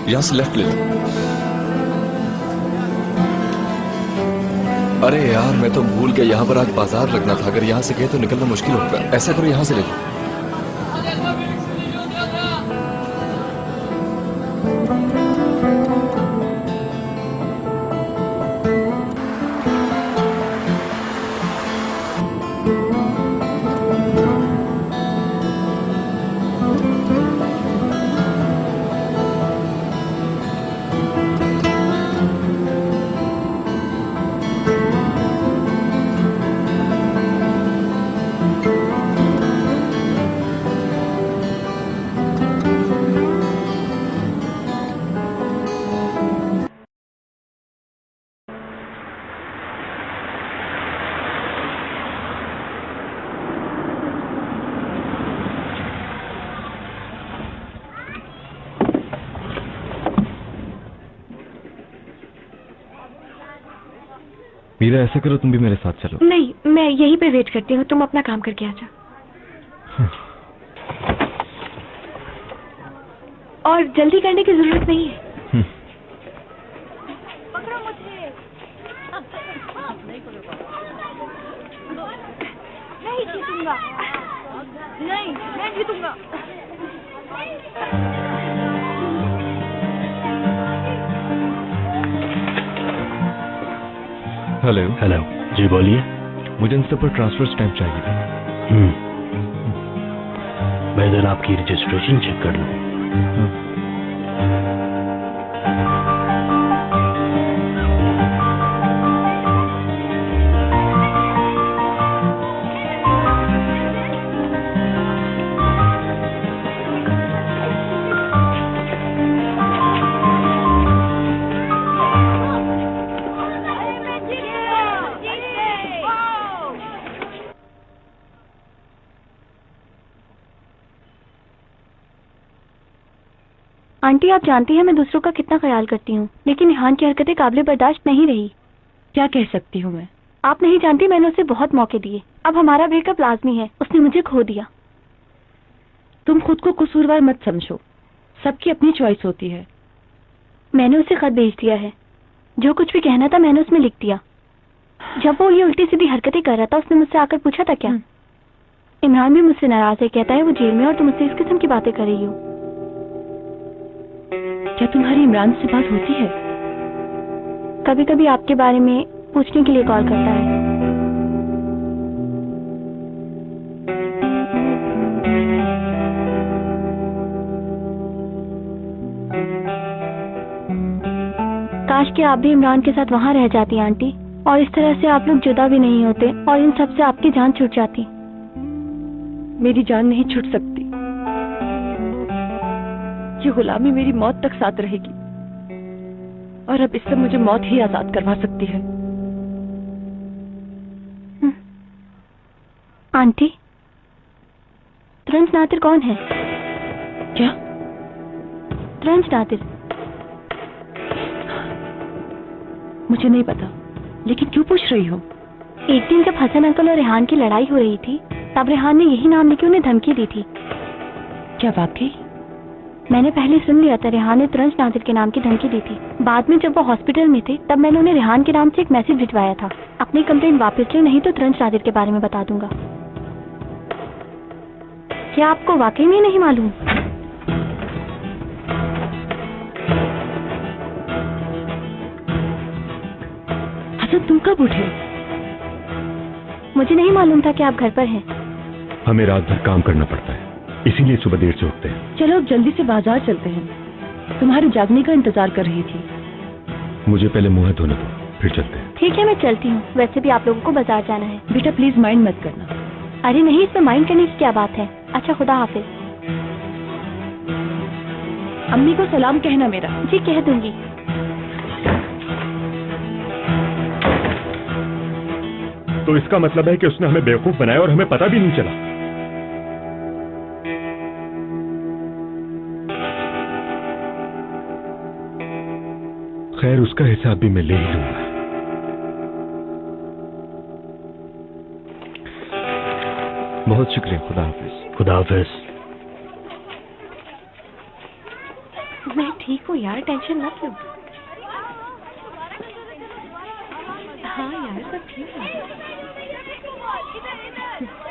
यहाँ से लेफ्ट ले लो। अरे यार, मैं तो भूल गया, यहाँ पर आज बाजार लगना था। अगर यहाँ से गए तो निकलना मुश्किल होगा। ऐसा करो, यहाँ से ले लो। मीरा, ऐसा करो, तुम भी मेरे साथ चलो। नहीं, मैं यहीं पे वेट करती हूँ, तुम अपना काम करके आ जाओ। और जल्दी करने की जरूरत नहीं है। पकड़ो मुझे। नहीं जीतूंगा। नहीं, मैं जीतूंगा। हेलो। हेलो जी, बोलिए। मुझे इन सब पर ट्रांसफर स्टैम्प चाहिए था। मैं जरा आपकी रजिस्ट्रेशन चेक कर लूँ। आंटी, आप जानती हैं मैं दूसरों का कितना ख्याल करती हूँ, लेकिन इहान की हरकतें काबिले बर्दाश्त नहीं रही। क्या कह सकती हूँ मैं? आप नहीं जानती, मैंने उसे बहुत मौके दिए। अब हमारा ब्रेकअप लाजमी है, उसने मुझे खो दिया। तुम खुद को कसूरवार मत समझो, सबकी अपनी चॉइस होती है। मैंने उसे खत भेज दिया है, जो कुछ भी कहना था मैंने उसमें लिख दिया। जब वो ये उल्टी सीधी हरकतें कर रहा था, उसने मुझसे आकर पूछा था क्या? इमरान भी मुझसे नाराज है, कहता है वो जेल में और तुम उससे इस किस्म की बातें कर रही हो। क्या तुम्हारी इमरान से बात होती है? कभी कभी आपके बारे में पूछने के लिए कॉल करता है। काश कि आप भी इमरान के साथ वहां रह जाती आंटी, और इस तरह से आप लोग जुदा भी नहीं होते और इन सब से आपकी जान छूट जाती। मेरी जान नहीं छूट सकती, ये गुलामी मेरी मौत तक साथ रहेगी, और अब इससे मुझे मौत ही आजाद करवा सकती है। आंटी, तुरंत नादिर कौन है? क्या? तुरंत नादिर? मुझे नहीं पता, लेकिन क्यों पूछ रही हो? एक दिन जब हसन अंकल और रेहान की लड़ाई हो रही थी, तब रेहान ने यही नाम लेके उन्हें धमकी दी थी। क्या वाकई? मैंने पहले सुन लिया था, रेहान ने तुरंत नादिर के नाम की धमकी दी थी। बाद में जब वो हॉस्पिटल में थे, तब मैंने उन्हें रेहान के नाम से एक मैसेज भिजवाया था। अपनी कंप्लेंट वापस ले, नहीं तो तुरंत नादिर के बारे में बता दूंगा। क्या आपको वाकई में नहीं मालूम? हसन, तुम कब उठे? मुझे नहीं मालूम था कि आप घर पर हैं। हमें रात भर काम करना पड़ता है, इसीलिए सुबह देर से उठते हैं। चलो अब जल्दी से बाजार चलते हैं, तुम्हारे जागने का इंतजार कर रही थी। मुझे पहले मुंह धोने दो, फिर चलते हैं। ठीक है, मैं चलती हूँ। वैसे भी आप लोगों को बाजार जाना है। बेटा प्लीज माइंड मत करना। अरे नहीं, इसमें माइंड करने की क्या बात है। अच्छा, खुदा हाफिज। अम्मी को सलाम कहना मेरा। जी, कह दूंगी। तो इसका मतलब है कि उसने हमें बेवकूफ बनाया और हमें पता भी नहीं चला। खैर, उसका हिसाब भी मैं ले ही लूंगा। बहुत शुक्रिया। खुदा हाफिज। खुदा हाफिज। मैं ठीक हूँ यार, टेंशन मत लो। हाँ यार सब ठीक है।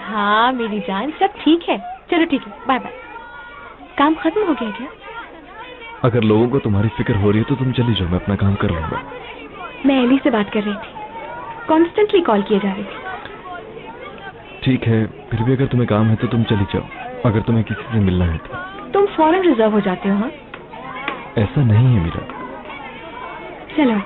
हाँ मेरी जान सब ठीक है। चलो ठीक है, बाय बाय। काम खत्म हो गया क्या? अगर लोगों को तुम्हारी फिक्र हो रही है तो तुम चली जाओ, मैं अपना काम कर लूंगा। मैं एली से बात कर रही थी, कॉन्स्टेंटली कॉल किए जा रही थी। ठीक है, फिर भी अगर तुम्हें काम है तो तुम चली जाओ, अगर तुम्हें किसी से मिलना है तो। तुम फौरन रिजर्व हो जाते हो। हाँ ऐसा नहीं है मीरा। चलो।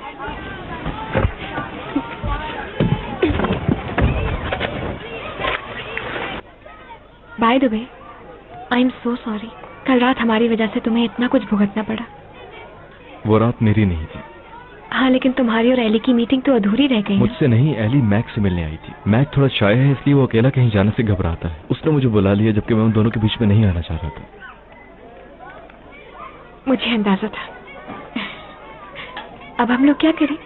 By the way, I am so sorry, कल रात हमारी वजह से तुम्हें इतना कुछ भुगतना पड़ा। वो रात मेरी नहीं थी। हाँ लेकिन तुम्हारी और एली की मीटिंग तो अधूरी रह गई ना? मुझसे नहीं, एली मैक से मिलने आई थी। मैक थोड़ा शाय है इसलिए वो अकेला कहीं जाने से घबराता है। उसने मुझे बुला लिया जबकि मैं उन दोनों के बीच में नहीं आना चाह रहा था। मुझे अंदाजा था। अब हम लोग क्या करें?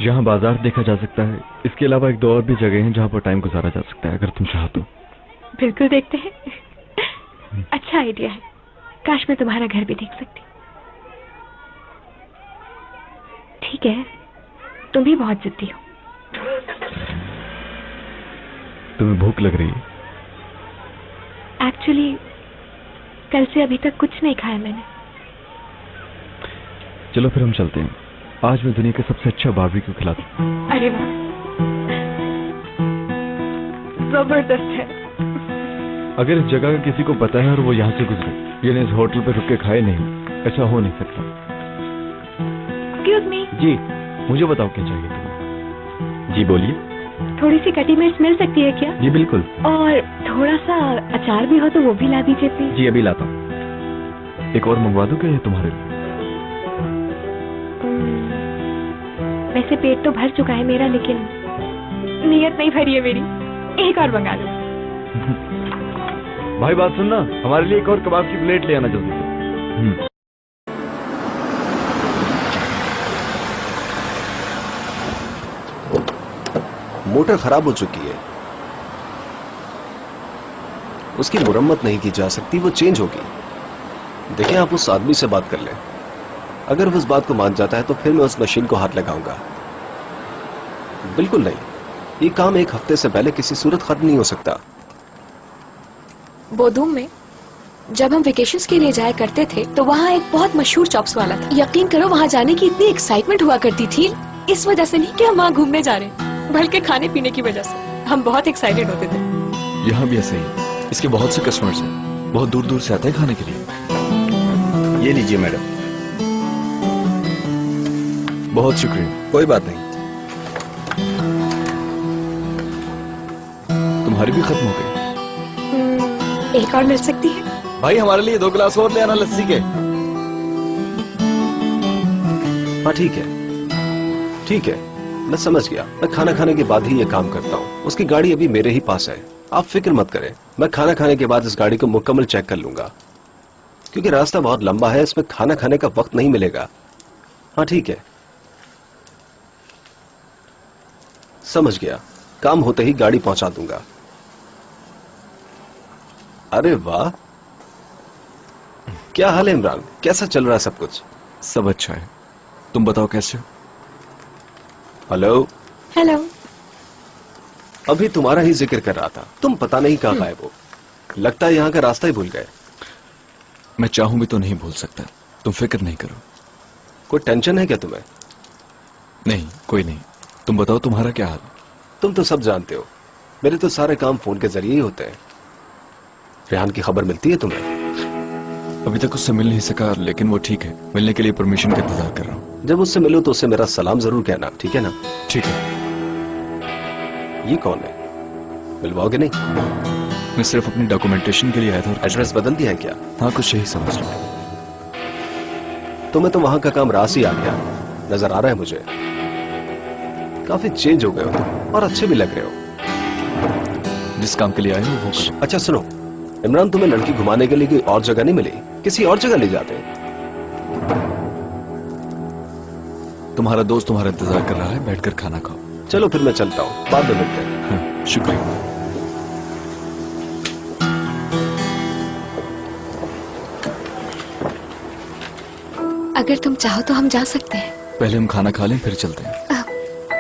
यहाँ बाजार देखा जा सकता है, इसके अलावा एक दो और भी जगह हैं जहाँ पर टाइम गुजारा जा सकता है, अगर तुम चाहो तो। बिल्कुल देखते हैं। अच्छा आइडिया है, काश मैं तुम्हारा घर भी देख सकती। ठीक है, तुम भी बहुत जिद्दी हो। तुम्हें भूख लग रही है? एक्चुअली कल से अभी तक कुछ नहीं खाया मैंने। चलो फिर हम चलते हैं, आज मैं दुनिया का सबसे अच्छा बारबेक्यू खिलाता हूँ। अरे वाह, जबरदस्त है। अगर इस जगह का किसी को पता है और वो यहाँ से गुजरे, यानी इस होटल पे रुक के खाए नहीं, ऐसा हो नहीं सकता। Excuse me. जी, मुझे बताओ क्या चाहिए तुम्हें। जी बोलिए। थोड़ी सी कटी मिर्च मिल सकती है क्या? जी बिल्कुल। और थोड़ा सा अचार भी हो तो वो भी ला दीजिए प्लीज। जी अभी लाता हूँ। एक और मंगवा दूं क्या ये तुम्हारे लिए? वैसे पेट तो भर चुका है मेरा, लेकिन नीयत नहीं भरी है मेरी। एक और मंगा दो। भाई बात सुनना, हमारे लिए एक और कबाब की प्लेट ले आना जल्दी से। मोटर खराब हो चुकी है, उसकी मुरम्मत नहीं की जा सकती, वो चेंज होगी। देखिए आप उस आदमी से बात कर लें, अगर वो उस बात को मान जाता है तो फिर मैं उस मशीन को हाथ लगाऊंगा। बिल्कुल नहीं, ये काम एक हफ्ते से पहले किसी सूरत खत्म नहीं हो सकता। बोदूम में जब हम वेकेशंस के लिए जाया करते थे तो वहाँ एक बहुत मशहूर चॉप्स वाला था। यकीन करो वहाँ जाने की इतनी एक्साइटमेंट हुआ करती थी, इस वजह से नहीं कि हम वहाँ घूमने जा रहे हैं, बल्कि खाने पीने की वजह से हम बहुत एक्साइटेड होते थे। यहाँ भी ऐसा ही, इसके बहुत से कस्टमर्स हैं, बहुत दूर दूर से आते हैं खाने के लिए। ये लीजिए मैडम। बहुत शुक्रिया। कोई बात नहीं। तुम्हारी भी खत्म हो गई? एक और मिल सकती है? भाई हमारे लिए 2 गिलास और ले आना लस्सी के। हाँ ठीक है, ठीक है, मैं समझ गया। मैं खाना खाने के बाद ही ये काम करता हूँ। उसकी गाड़ी अभी मेरे ही पास है, आप फिक्र मत करें। मैं खाना खाने के बाद इस गाड़ी को मुकम्मल चेक कर लूंगा, क्योंकि रास्ता बहुत लंबा है, इसमें खाना खाने का वक्त नहीं मिलेगा। हाँ ठीक है, समझ गया। काम होते ही गाड़ी पहुंचा दूंगा। अरे वाह, क्या हाल है इमरान, कैसा चल रहा है सब कुछ? सब अच्छा है, तुम बताओ कैसे हो? हेलो। हेलो। अभी तुम्हारा ही जिक्र कर रहा था, तुम पता नहीं कहाँ गायब हो। लगता है यहाँ का रास्ता ही भूल गए। मैं चाहूं भी तो नहीं भूल सकता, तुम फिक्र नहीं करो। कोई टेंशन है क्या तुम्हें? नहीं, कोई नहीं। तुम बताओ तुम्हारा क्या हाल? तुम तो सब जानते हो, मेरे तो सारे काम फोन के जरिए ही होते हैं। रेहान की खबर मिलती है तुम्हें? अभी तक उससे मिल नहीं सका, लेकिन वो ठीक है। मिलने के लिए परमिशन का इंतजार कर रहा हूँ। जब उससे मिलो तो उससे मेरा सलाम जरूर कहना, ठीक है ना? ठीक है। ये कौन है, मिलवाओगे नहीं? मैं सिर्फ अपनी डॉक्यूमेंटेशन के लिए आया था। एड्रेस बदल दिया है क्या? हाँ, कुछ यही समझ लो। तुम्हें तो वहां का काम रास ही आ गया, नजर आ रहा है मुझे। काफी चेंज हो गए हो तुम, और अच्छे भी लग रहे हो। जिस काम के लिए आए हो वो करो। अच्छा सुनो इमरान, तुम्हें लड़की घुमाने के लिए कोई और जगह नहीं मिली? किसी और जगह ले जाते। तुम्हारा दोस्त तुम्हारा इंतजार कर रहा है, बैठकर खाना खाओ। चलो फिर मैं चलता हूँ, बाद में मिलते हैं। हाँ, शुक्रिया। अगर तुम चाहो तो हम जा सकते हैं। पहले हम खाना खा लें फिर चलते हैं।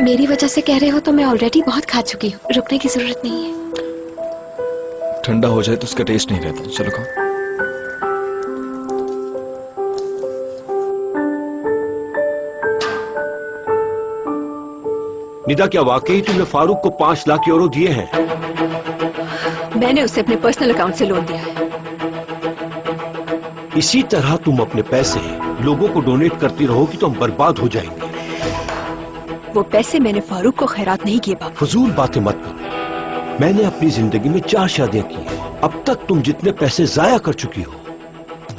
मेरी वजह से कह रहे हो तो मैं ऑलरेडी बहुत खा चुकी हूँ, रुकने की जरूरत नहीं है। ठंडा हो जाए तो उसका टेस्ट नहीं रहता। चलो खाओ। निदा, क्या वाकई तुमने फारूक को 5 लाख यूरो दिए हैं? मैंने उसे अपने पर्सनल अकाउंट से लोन दिया है। इसी तरह तुम अपने पैसे लोगों को डोनेट करती रहोगी तो हम बर्बाद हो जाएंगे। वो पैसे मैंने फारूक को खैरात नहीं किए बाबा। फजूल बातें मत करो। मैंने अपनी जिंदगी में 4 शादियां की हैं। अब तक तुम जितने पैसे जाया कर चुकी हो,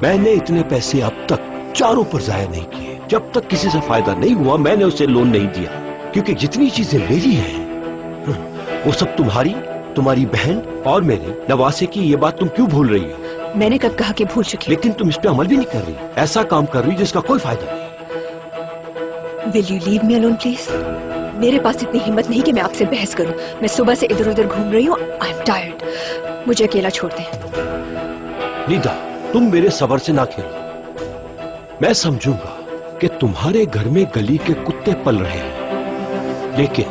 मैंने इतने पैसे अब तक 4 पर जाया नहीं किए। जब तक किसी से फायदा नहीं हुआ मैंने उसे लोन नहीं दिया, क्योंकि जितनी चीजें मेरी हैं वो सब तुम्हारी, तुम्हारी बहन और मेरे नवासे की। ये बात तुम क्यों भूल रही हो? मैंने कब कहा कि भूल चुकी? लेकिन तुम इस पे अमल भी नहीं कर रही। ऐसा काम कर रही जिसका कोई फायदा नहीं। Will you leave me alone, please? मेरे पास इतनी हिम्मत नहीं कि मैं आपसे बहस करूं। मैं सुबह से इधर उधर घूम रही हूँ। I'm tired. मुझे अकेला छोड़ दें। निदा, तुम मेरे सबर से ना खेलो। मैं समझूंगा कि तुम्हारे घर में गली के कुत्ते पल रहे हैं, लेकिन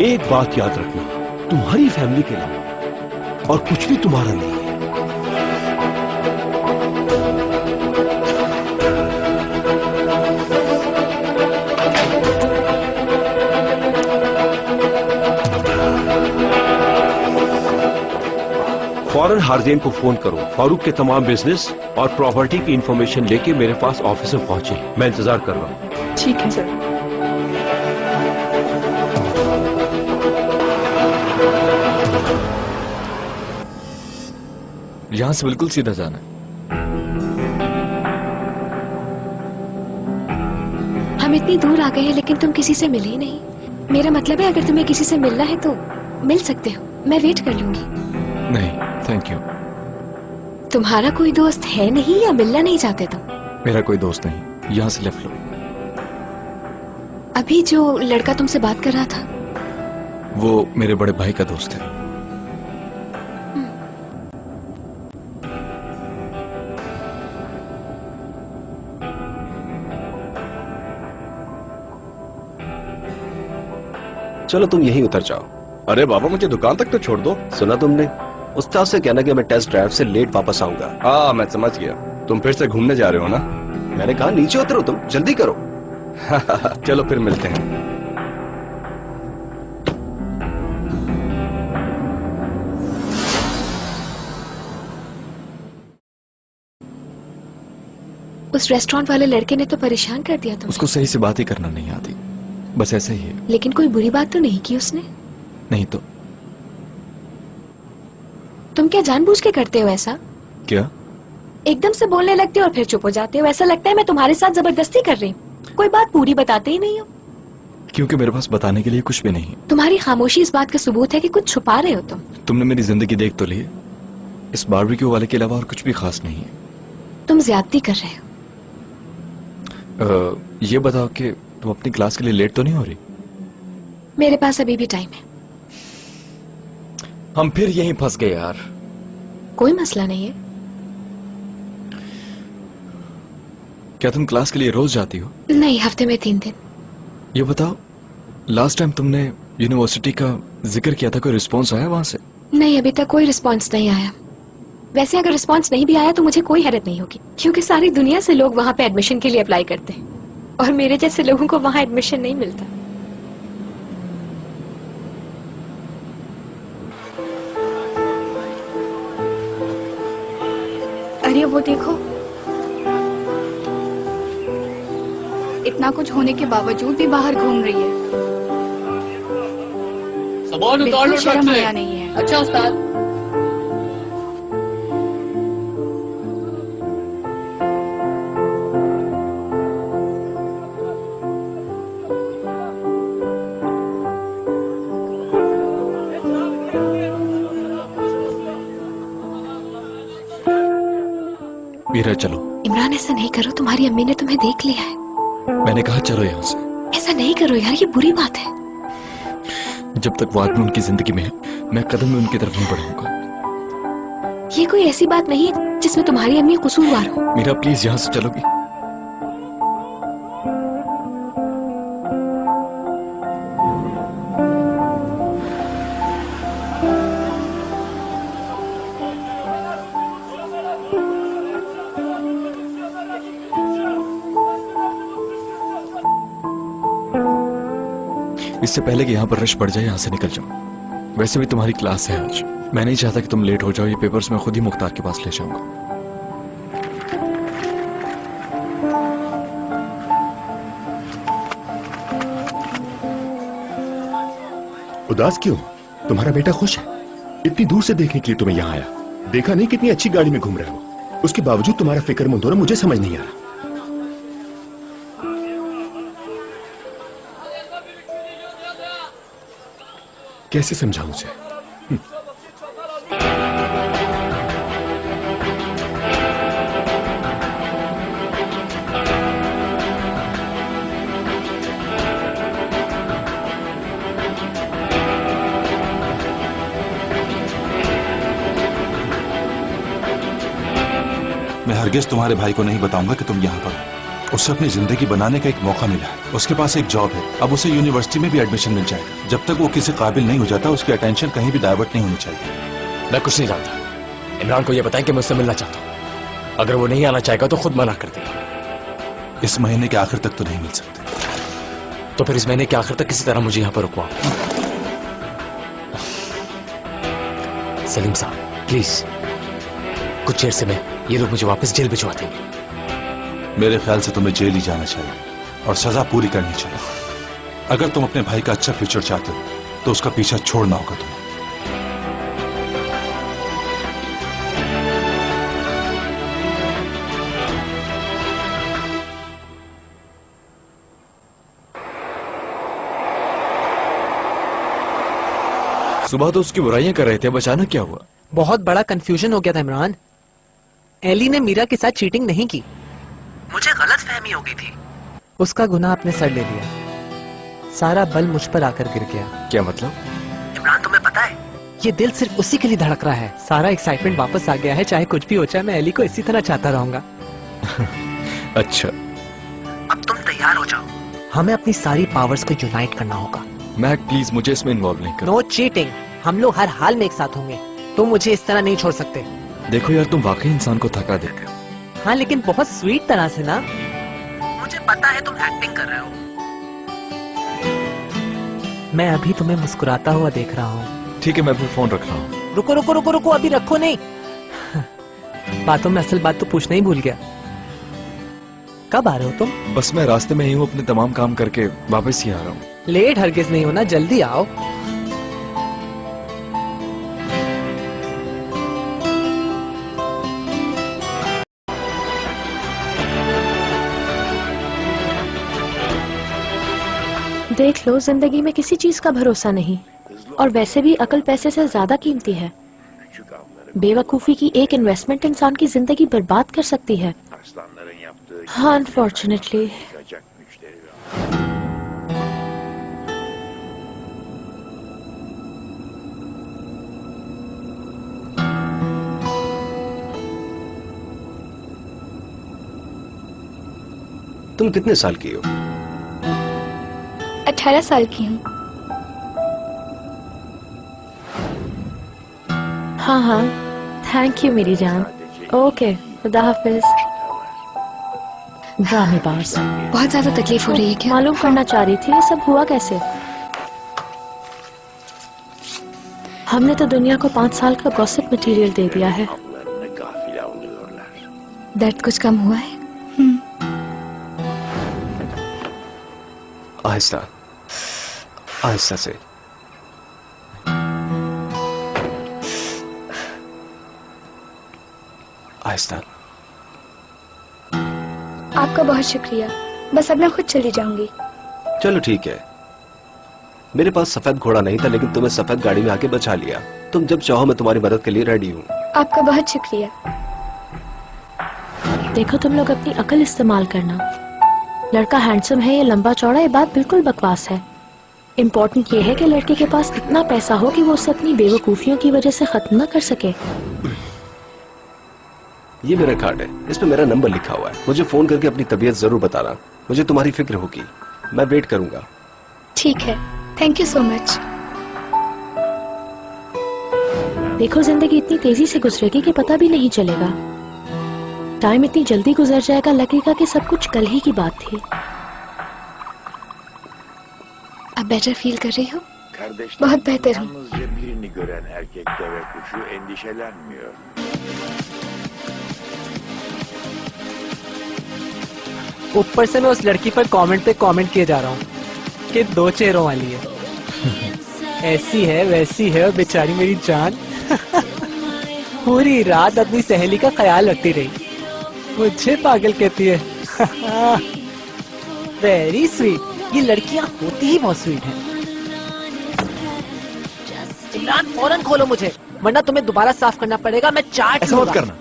एक बात याद रखना, तुम्हारी फैमिली के लिए और कुछ भी तुम्हारा नहीं है। फौरन हार्जेन को फोन करो। फारूक के तमाम बिजनेस और प्रॉपर्टी की इंफॉर्मेशन लेके मेरे पास ऑफिस में पहुंचे। मैं इंतजार कर रहा हूँ। ठीक है सर। यहां से बिल्कुल सीधा जाना है। हम इतनी दूर आ गए हैं लेकिन तुम किसी से मिले ही नहीं। मेरा मतलब है अगर तुम्हें किसी से मिलना है तो मिल सकते हो, मैं वेट कर लूंगी। नहीं थैंक यू। तुम्हारा कोई दोस्त है नहीं या मिलना नहीं चाहते तुम? मेरा कोई दोस्त नहीं। यहाँ से लेफ्ट लो। अभी जो लड़का तुमसे बात कर रहा था वो मेरे बड़े भाई का दोस्त है। चलो तुम यहीं उतर जाओ। अरे बाबा, मुझे दुकान तक तो छोड़ दो। सुना तुमने? उस्ताद से कहना कि मैं टेस्ट ड्राइव से लेट वापस आऊंगा। हाँ, मैं समझ गया। तुम फिर से घूमने जा रहे हो ना? मैंने कहा नीचे उतरो, तुम जल्दी करो। चलो फिर मिलते हैं। उस रेस्टोरेंट वाले लड़के ने तो परेशान कर दिया तुम्हें। उसको सही से बात ही करना नहीं आती, बस ऐसा ही है। लेकिन कोई बुरी बात तो नहीं की उसने? नहीं तो तुम क्या जानबूझ के करते हो ऐसा? क्या? एकदम से बोलने लगते हो और फिर चुप हो जाते हो। ऐसा लगता है मैं तुम्हारे साथ जबरदस्ती कर रही हूँ। कोई बात पूरी बताते ही नहीं हो। क्योंकि मेरे पास बताने के लिए कुछ भी नहीं है। तुम्हारी खामोशी इस बात का सबूत है कि कुछ छुपा रहे हो तुम। तुमने मेरी जिंदगी देख तो ली है। इस बारबेक्यू वाले के अलावा और कुछ भी खास नहीं है। तुम ज्यादती कर रहे हो। ये बताओ कि तुम अपनी क्लास के लिए लेट तो नहीं हो रही? मेरे पास अभी भी टाइम है। हम फिर यहीं फंस गए यार। कोई मसला नहीं है। क्या तुम क्लास के लिए रोज जाती हो? नहीं, हफ्ते में 3 दिन। ये बताओ, लास्ट टाइम तुमने यूनिवर्सिटी का जिक्र किया था, कोई रिस्पॉन्स आया वहां से? नहीं, अभी तक कोई रिस्पॉन्स नहीं आया। वैसे अगर रिस्पॉन्स नहीं भी आया तो मुझे कोई हैरत नहीं होगी, क्योंकि सारी दुनिया से लोग वहां पे एडमिशन के लिए अप्लाई करते हैं और मेरे जैसे लोगों को वहां एडमिशन नहीं मिलता। अरे वो देखो, इतना कुछ होने के बावजूद भी बाहर घूम रही है। बिल्कुल शर्म आया नहीं है। अच्छा उस्ताद। वीरा चलो। इमरान, ऐसा नहीं करो, तुम्हारी अम्मी ने तुम्हें देख लिया है। मैंने कहा चलो यहाँ से। ऐसा नहीं करो यार, ये बुरी बात है। जब तक वो आदमी उनकी जिंदगी में है, मैं कदम में उनकी तरफ नहीं बढ़ाऊंगा। ये कोई ऐसी बात नहीं है जिसमें तुम्हारी अम्मी कसूरवार हो। मीरा प्लीज यहाँ से चलोगी? इससे पहले कि यहाँ पर रश पड़ जाए यहाँ से निकल जाओ। वैसे भी तुम्हारी क्लास है आज। मैं नहीं चाहता कि तुम लेट हो जाओ। ये पेपर्स मैं खुद ही मुख्तार के पास ले जाऊंगा। उदास क्यों? तुम्हारा बेटा खुश है? इतनी दूर से देखने के लिए तुम्हें यहाँ आया। देखा नहीं कितनी अच्छी गाड़ी में घूम रहे हो। उसके बावजूद तुम्हारा फिक्रमंद होना मुझे समझ नहीं आ रहा। कैसे समझाऊं उसे? मैं हरगिज तुम्हारे भाई को नहीं बताऊंगा कि तुम यहाँ पर हो। उसे अपनी जिंदगी बनाने का एक मौका मिला है। उसके पास एक जॉब है। अब उसे यूनिवर्सिटी में भी एडमिशन मिल जाएगा। जब तक वो किसी काबिल नहीं हो जाता उसकी अटेंशन कहीं भी डाइवर्ट नहीं होनी चाहिए। मैं कुछ नहीं जानता। इमरान को यह बताएं कि मैं उससे मिलना चाहता हूँ। अगर वो नहीं आना चाहेगा तो खुद मना कर देगा। इस महीने के आखिर तक तो नहीं मिल सकते। तो फिर इस महीने के आखिर तक किसी तरह मुझे यहाँ पर रुकवाओ। सलीम साहब प्लीज, कुछ देर से ये लोग मुझे वापस जेल भिजवा देंगे। मेरे ख्याल से तुम्हें जेल ही जाना चाहिए और सजा पूरी करनी चाहिए। अगर तुम अपने भाई का अच्छा फ्यूचर चाहते हो तो उसका पीछा छोड़ना होगा तुम्हें। सुबह तो उसकी बुराइयां कर रहे थे, अब अचानक क्या हुआ? बहुत बड़ा कंफ्यूजन हो गया था इमरान। एली ने मीरा के साथ चीटिंग नहीं की, मुझे गलत फहमी हो गई थी। उसका गुनाह अपने सर ले लिया। सारा बल मुझ पर आकर गिर गया। क्या मतलब? इमरान तुम्हें पता है ये दिल सिर्फ उसी के लिए धड़क रहा है। सारा एक्साइटमेंट वापस आ गया है। चाहे कुछ भी हो जाए मैं एली को इसी तरह चाहता रहूंगा। अच्छा, अब तुम तैयार हो जाओ। हमें अपनी सारी पावर्स को यूनाइट करना होगा। मैक प्लीज मुझे इसमें इन्वॉल्व नहीं करो। No cheating. हम लोग हर हाल में एक साथ होंगे। तुम मुझे इस तरह नहीं छोड़ सकते। देखो यार, तुम वाकई इंसान को थका देते हो। हाँ लेकिन बहुत स्वीट तरह से ना। मुझे पता है तुम एक्टिंग कर रहे हो। मैं अभी तुम्हें मुस्कुराता हुआ देख रहा हूँ। ठीक है, मैं फिर फोन रख रहा हूँ। रुको रुको रुको रुको, अभी रखो नहीं। बातों में असल बात तो पूछना ही भूल गया। कब आ रहे हो तुम? बस मैं रास्ते में ही हूँ, अपने तमाम काम करके वापस ही आ रहा हूँ। लेट हरगिज नहीं होना, जल्दी आओ। देख लो, जिंदगी में किसी चीज का भरोसा नहीं, और वैसे भी अकल पैसे से ज्यादा कीमती है। बेवकूफी की एक इन्वेस्टमेंट इंसान की जिंदगी बर्बाद कर सकती है। हाँ, अनफॉर्चुनेटली। तुम कितने साल की हो? 18 साल की हूँ। हाँ हाँ, थैंक यू मेरी जान। ओके, खुदा हाफिज। ड्रामेबाज। बहुत ज्यादा तकलीफ हो रही है क्या? मालूम करना चाह रही थी ये सब हुआ कैसे। हमने तो दुनिया को 5 साल का गॉसिप मटेरियल दे दिया है। दर्द कुछ कम हुआ है? आहिस्ता आहिस्ता से। आहिस्ता। आपका बहुत शुक्रिया। बस अब मैं खुद चली जाऊंगी। चलो ठीक है। मेरे पास सफेद घोड़ा नहीं था, लेकिन तुम्हें सफेद गाड़ी में आके बचा लिया। तुम जब चाहो मैं तुम्हारी मदद के लिए रेडी हूँ। आपका बहुत शुक्रिया। देखो तुम लोग अपनी अकल इस्तेमाल करना। लड़का हैंडसम है या लंबा चौड़ा, ये बात बिल्कुल बकवास है। इम्पोर्टेंट ये है कि लड़के के पास इतना पैसा हो कि वो उसे अपनी बेवकूफियों की वजह से खत्म न कर सके। ये मेरा कार्ड है, इस पे मेरा नंबर लिखा हुआ है। मुझे फोन करके अपनी तबीयत जरूर बताना। मुझे तुम्हारी फिक्र होगी। मैं वेट करूंगा। ठीक है, थैंक यू सो मच। देखो जिंदगी इतनी तेजी से गुजरेगी कि पता भी नहीं चलेगा। टाइम इतनी जल्दी गुजर जाएगा, लगेगा कि सब कुछ कल ही की बात थी। अब बेटर फील कर रही हो? बहुत बेहतर हूँ। Yalnızca birini gören erkek deve kuşu endişelenmiyor. ऊपर से मैं उस लड़की पर कमेंट पे कमेंट किए जा रहा हूँ कि 2 चेहरों वाली है। ऐसी है वैसी है और बेचारी मेरी जान पूरी रात अपनी सहेली का ख्याल रखती रही, मुझे पागल कहती है। Very sweet. ये लड़कियां होती ही बहुत स्वीट हैं। इमरान फौरन खोलो मुझे, वरना तुम्हें दोबारा साफ करना पड़ेगा। मैं चाट ऐसा मत करना।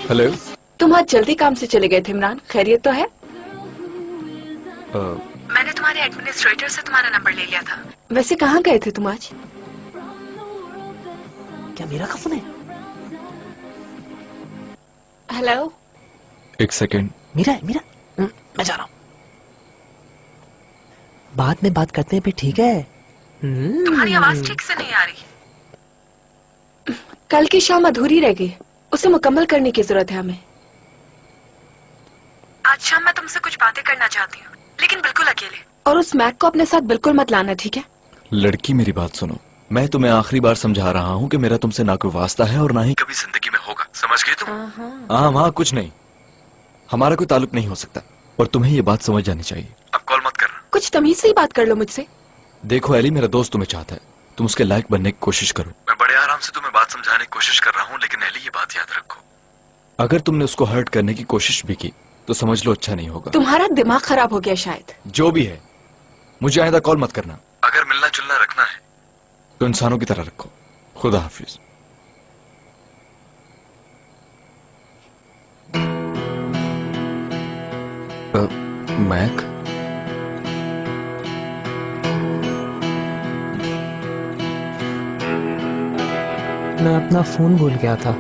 हेलो। तुम आज जल्दी काम से चले गए थे इमरान, खैरियत तो है? मैंने तुम्हारे एडमिनिस्ट्रेटर से तुम्हारा नंबर ले लिया था। वैसे कहाँ गए थे तुम आज? क्या मेरा का फोन है? हेलो। एक सेकेंड। मीरा है, मीरा। मैं जा रहा हूँ। बाद में बात करते हैं फिर, ठीक है? तुम्हारी आवाज ठीक से नहीं आ रही। कल की शाम अधूरी रह गई, उसे मुकम्मल करने की जरूरत है हमें। आज शाम मैं तुमसे कुछ बातें करना चाहती हूँ, लेकिन बिल्कुल अकेले। और उस मैक को अपने साथ बिल्कुल मत लाना, ठीक है? लड़की मेरी बात सुनो, मैं तुम्हें आखिरी बार समझा रहा हूँ कि मेरा तुमसे ना कोई वास्ता है और ना ही कभी जिंदगी में होगा, समझ गए तुम? हाँ वहाँ कुछ नहीं, हमारा कोई ताल्लुक नहीं हो सकता और तुम्हें ये बात समझ जानी चाहिए। अब कॉल मत करना। कुछ तमीज से ही बात कर लो मुझसे। देखो एली, मेरा दोस्त तुम्हें चाहता है, तुम उसके लायक बनने की कोशिश करो। मैं बड़े आराम से तुम्हें बात समझाने की कोशिश कर रहा हूँ, लेकिन एली ये बात याद रखो, अगर तुमने उसको हर्ट करने की कोशिश भी की तो समझ लो अच्छा नहीं होगा। तुम्हारा दिमाग खराब हो गया शायद। जो भी है, मुझे आइंदा कॉल मत करना। अगर मिलना जुलना रखना है तो इंसानों की तरह रखो। खुदा हाफिज। मैक, मैं अपना फोन भूल गया था।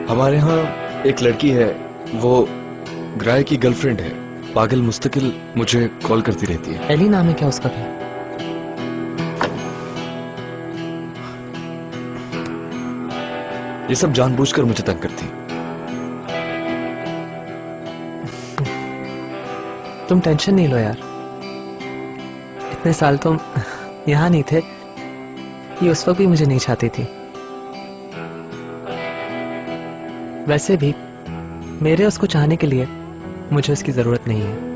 हमारे यहाँ एक लड़की है, वो ग्राय की गर्लफ्रेंड है, पागल, मुस्तकिल मुझे कॉल करती रहती है। एली नाम है क्या उसका भी? ये सब जानबूझकर मुझे तंग करती। तुम टेंशन नहीं लो यार, इतने साल तुम यहाँ नहीं थे, ये उस वक्त भी मुझे नहीं चाहती थी। वैसे भी मेरे उसको चाहने के लिए मुझे उसकी जरूरत नहीं है।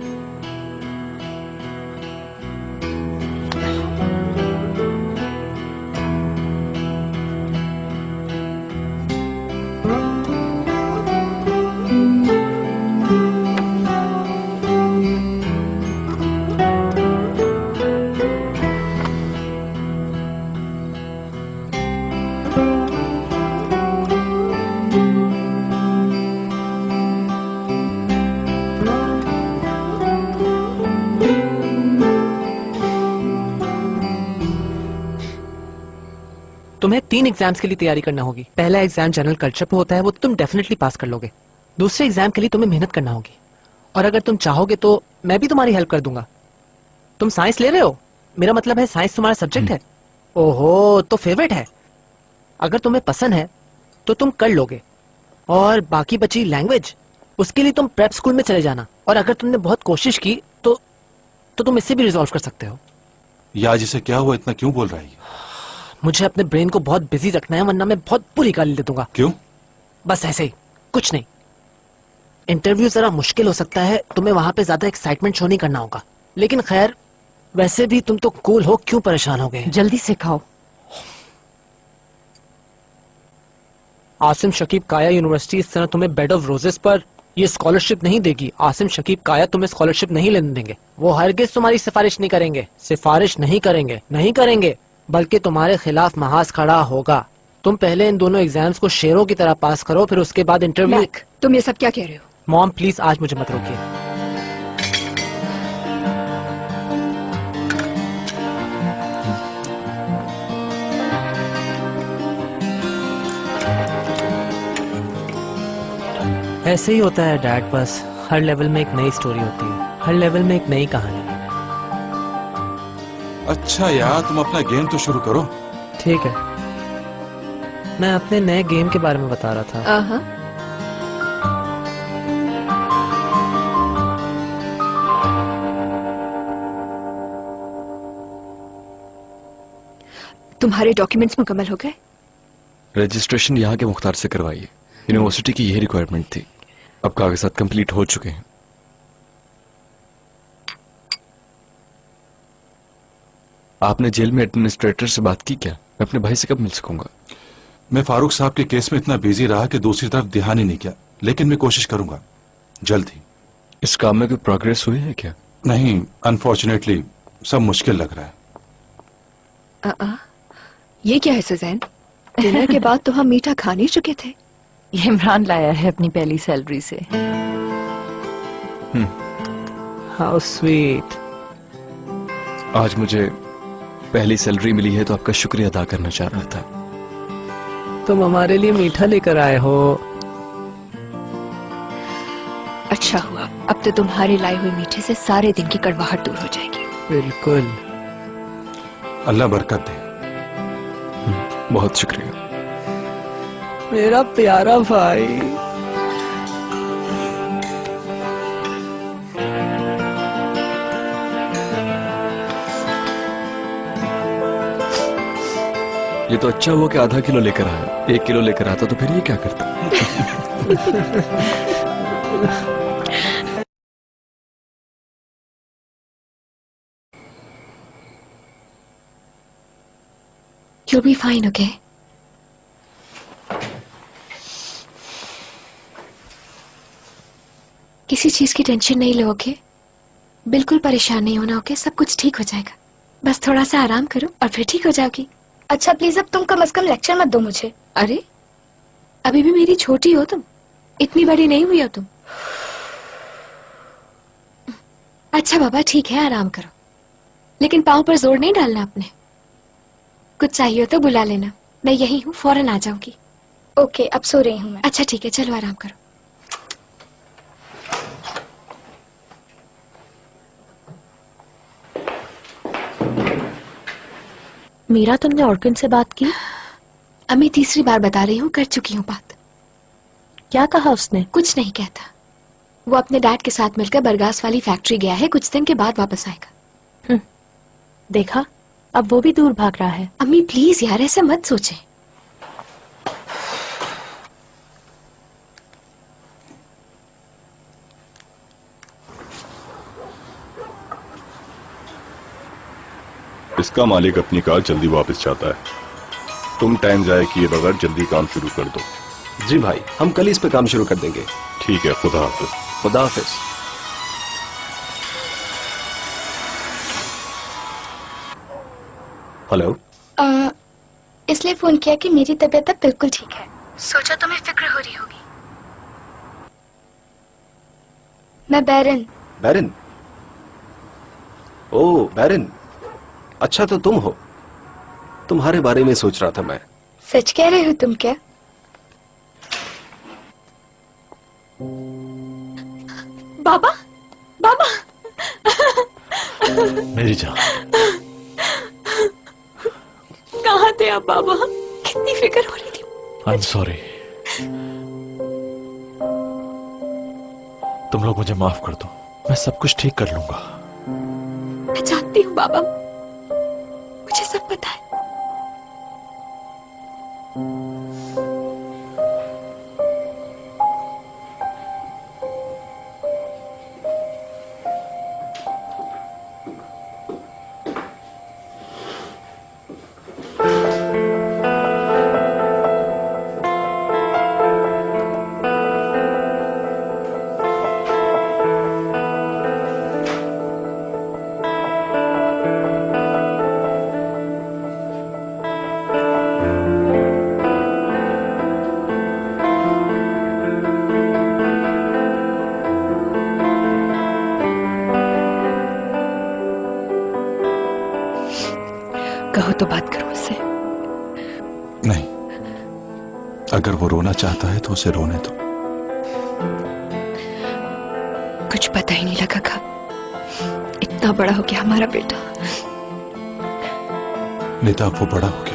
तुम्हें 3 एग्जाम्स के लिए तैयारी करना होगी। पहला एग्जाम जनरल कल्चर पे होता है, वो तुम डेफिनेटली पास कर लोगे। दूसरे एग्जाम के लिए तुम्हें मेहनत करना होगी, और अगर तुम चाहोगे तो मैं भी तुम्हारी हेल्प कर दूंगा। तुम साइंस ले रहे हो, मेरा मतलब है साइंस तुम्हारा सब्जेक्ट है। ओहो, तो फेवरेट है। अगर तुम्हें पसंद है तो तुम कर लोगे। और बाकी बची लैंग्वेज, उसके लिए तुम प्रेप स्कूल में चले जाना, और अगर तुमने बहुत कोशिश की तो तुम इससे भी रिजॉल्व कर सकते हो। या जिसे क्या हुआ, इतना क्यों बोल रहा है? मुझे अपने ब्रेन को बहुत बिजी रखना है, वरना मैं बहुत बुरी गाली दे दूंगा। क्यों? बस ऐसे ही, कुछ नहीं। इंटरव्यू जरा मुश्किल हो सकता है, तुम्हें वहां पे ज्यादा एक्साइटमेंट शो नहीं करना होगा। लेकिन खैर, वैसे भी तुम तो कूल हो, क्यों परेशान हो गए? जल्दी से खाओ। आसिम शकीब काया यूनिवर्सिटी इस तरह तुम्हें बेड ऑफ रोजेस पर ये स्कॉलरशिप नहीं देगी। आसिम शकीब काया तुम्हें स्कॉलरशिप नहीं लेने देंगे। वो हरगिज तुम्हारी सिफारिश नहीं करेंगे, नहीं करेंगे, बल्कि तुम्हारे खिलाफ महाज खड़ा होगा। तुम पहले इन दोनों एग्जाम्स को शेरों की तरह पास करो, फिर उसके बाद इंटरव्यू। तुम ये सब क्या कह रहे हो? मॉम प्लीज, आज मुझे मत रोकिए। ऐसे ही होता है डैड, बस हर लेवल में एक नई स्टोरी होती है, हर लेवल में एक नई कहानी। अच्छा यार, तुम अपना गेम तो शुरू करो। ठीक है, मैं अपने नए गेम के बारे में बता रहा था। तुम्हारे डॉक्यूमेंट्स मुकम्मल हो गए? रजिस्ट्रेशन यहाँ के मुख्तार से करवाइए, यूनिवर्सिटी की यही रिक्वायरमेंट थी। अब कागजात कंप्लीट हो चुके हैं। आपने जेल में एडमिनिस्ट्रेटर से बात की क्या? मैं अपने भाई से कब मिल सकूंगा? मैं फारूक साहब के केस में इतना बिजी रहा कि दूसरी तरफ ध्यान ही नहीं किया, लेकिन मैं कोशिश करूंगा जल्द ही। इस काम में कोई प्रोग्रेस हुई है क्या? नहीं, अनफॉर्चुनेटली सब मुश्किल लग रहा है। ये क्या है सुजैन? डिनर के बाद तो हम मीठा खा नहीं चुके थे। ये इमरान लाया है अपनी पहली सैलरी से। How sweet. आज मुझे पहली सैलरी मिली है तो आपका शुक्रिया अदा करना चाह रहा था। तुम हमारे लिए मीठा लेकर आए हो। अच्छा हुआ, अब तो तुम्हारे लाए हुए मीठे से सारे दिन की कड़वाहट दूर हो जाएगी। बिल्कुल। अल्लाह बरकत दे। बहुत शुक्रिया मेरा प्यारा भाई। ये तो अच्छा हुआ कि आधा किलो लेकर आया। 1 किलो लेकर आता तो फिर ये क्या करता? You'll be fine, okay? किसी चीज की टेंशन नहीं लोगे, बिल्कुल परेशान नहीं होना, ओके? सब कुछ ठीक हो जाएगा। बस थोड़ा सा आराम करो और फिर ठीक हो जाओगी। अच्छा प्लीज अब तुम कम से कम लेक्चर मत दो मुझे। अरे अभी भी मेरी छोटी हो तुम, इतनी बड़ी नहीं हुई हो तुम। अच्छा बाबा ठीक है, आराम करो, लेकिन पाँव पर जोर नहीं डालना अपने। कुछ चाहिए तो बुला लेना, मैं यही हूँ, फौरन आ जाऊंगी। ओके अब सो रही हूँ मैं। अच्छा ठीक है, चलो आराम करो। मीरा, तुमने ऑर्किन से बात की? अब मैं तीसरी बार बता रही हूँ, कर चुकी हूँ बात। क्या कहा उसने? कुछ नहीं कहता। वो अपने डैड के साथ मिलकर बरगास वाली फैक्ट्री गया है, कुछ दिन के बाद वापस आएगा। देखा, अब वो भी दूर भाग रहा है। अम्मी प्लीज यार ऐसे मत सोचें। इसका मालिक अपनी कार जल्दी वापस चाहता है। तुम टाइम जाए किए बगैर जल्दी काम शुरू कर दो। जी भाई, हम कल इस पे काम शुरू कर देंगे। ठीक है, खुदा हाफिज। खुदा हाफिज। हेलो। इसलिए फोन किया कि मेरी तबीयत अब बिल्कुल ठीक है। सोचा तुम्हें फिक्र हो रही होगी। मैं बैरन। बैरन? ओ बैरन, अच्छा तो तुम हो। तुम्हारे बारे में सोच रहा था मैं। सच कह रहे हो तुम क्या? बाबा, बाबा। मेरी जान, कहाँ थे आप बाबा? कितनी फिक्र हो रही थी। I am sorry. तुम लोग मुझे माफ कर दो, मैं सब कुछ ठीक कर लूंगा। मैं जानती हूँ बाबा, मुझे सब पता है। कहो तो बात करो उससे। नहीं, अगर वो रोना चाहता है तो उसे रोने दो। कुछ पता ही नहीं लगा कब इतना बड़ा हो गया हमारा बेटा। निता, वो बड़ा हो गया।